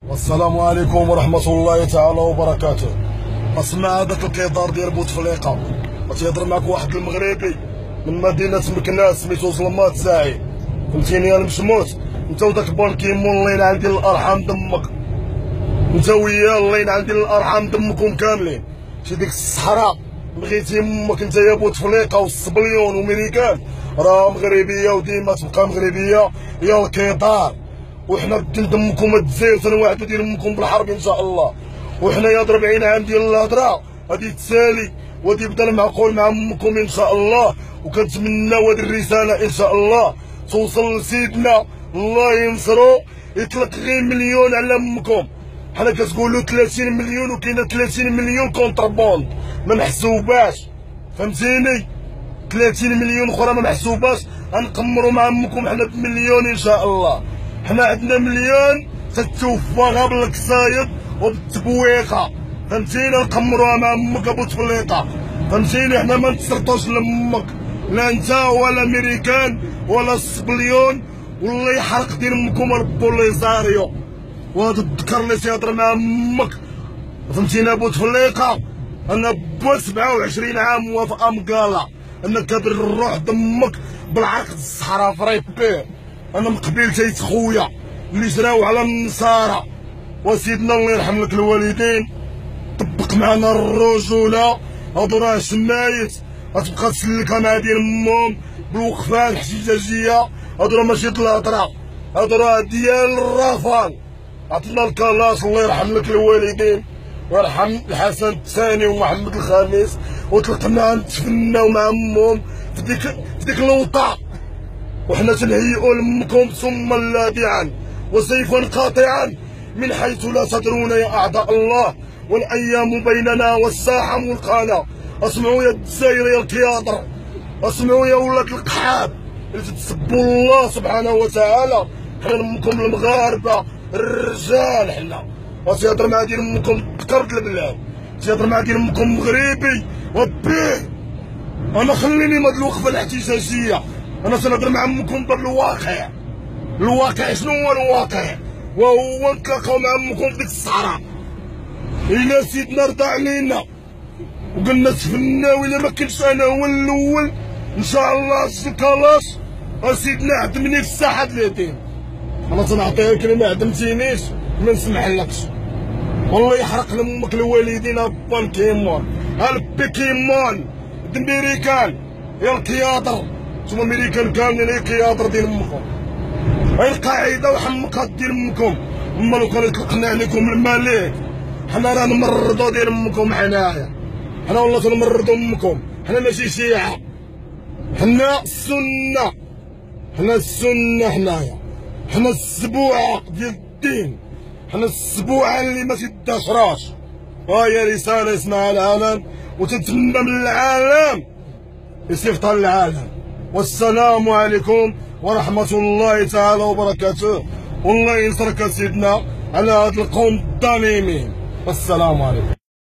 والسلام عليكم ورحمة الله تعالى وبركاته. اسمع هذاك الكيدار ديال بوتفليقة غتيهضر معاك واحد المغربي من مدينة مكناس سميتو ظلمات ساعي، فهمتيني يا المشموت؟ انت وداك بانكيمون الله ينعل ديال الارحام دمك، انت وياه الله ينعل ديال الارحام دمكم كاملين. شي ديك الصحراء بغيتي امك انت يا بوتفليقة والصبليون وميريكان راه مغربية وديما تبقى مغربية يا الكيدار. وحنا بدين دمكم الجزائر تنواعدو ديال امكم بالحرب ان شاء الله. وحنا يا 40 عام ديال الهضره غادي تسالي وغادي يبدا المعقول مع امكم ان شاء الله. وكنتمنى هاد الرساله ان شاء الله توصل لسيدنا الله ينصرو، يطلق غير مليون على امكم. حنا كتقولوا 30 مليون وكاينه 30 مليون كونتربوند ما محسوباش، فهمتيني؟ 30 مليون اخرى ما محسوباش، غنقمروا مع امكم حنا بمليون ان شاء الله. حنا عندنا مليون تتوفاها بالقصايد وبالتبويقه، فهمتيني؟ نقمروها مع امك بوتفليقة، فهمتيني؟ حنا ما نتسرطوش لامك، لا انت ولا ميريكان ولا الصبليون، والله يحرق دين امكم البوليزاريو. وهذا الذكر اللي تيهضر مع امك، فهمتيني بوتفليقة؟ انا با 27 عام موافقه مقاله انك كبر الروح دمك بالعرق الصحراء في ريبير. انا من قبيلتي خويا اللي جراو على النصارى، وسيدنا الله يرحم لك الوالدين طبق معنا الرجوله. هادو راه شمايت غتبقى تسلكها مع ديال امهم بالوقفات الاحتجاجيه، هادو راه ماشي د الهضره، هادو راه ديال الرافان. عطينا الكلاش الله يرحم لك الوالدين ويرحم الحسن الثاني ومحمد الخامس، وطلقنا نتفناو مع امهم في ديك الوطا. وحنا تنهيئوا لامكم ثم لاذعا وسيفا قاطعا من حيث لا تدرون يا اعداء الله، والايام بيننا والساحه ملقانا. اسمعوا يا الجزائر يا الكياضر، اسمعوا يا ولاد القحاب اللي تسبوا الله سبحانه وتعالى. حنا امكم المغاربه الرجال، حنا وتيهضر مع ديال امكم ذكرت البلاد، تيهضر مع ديال امكم مغربي وبيه. انا خليني من هاد الوقفه الاحتجاجيه، انا تنهضر مع امكم بالواقع. الواقع شنو هو الواقع؟ وهو نتلاقاو مع امكم في ديك الصحراء الى سيدنا رضى علينا وقلنا تفناو. الا ما كنتش انا هو الاول ان شاء الله الكلاش سيدنا عدمني في الساحه اليتيم. انا تنعطيها الكلمه عدمتينيش ما نسمحلكش، والله يحرق لامك الوالدين بانكيمون البيكيمون الميريكان يا الكياضر. نتوما الميريكان كاملين هي الكياضر ديال امكم، هاي القاعده وحمقات ديال امكم. اما لو كان يطلقنا عليكم الملك حنا راه نمرضو ديال امكم. حنايا حنا والله تنمرضو امكم، حنا ماشي شيعه، حنا السنه، حنا السنه، حنا السبوعه ديال الدين، حنا السبوعه اللي ما تداش راس. وهي رساله يسمعها العالم وتتمنى من العالم يصيفطها للعالم. والسلام عليكم ورحمة الله تعالى وبركاته، والله ينصرك سيدنا على هاد القوم الظالمين. والسلام عليكم.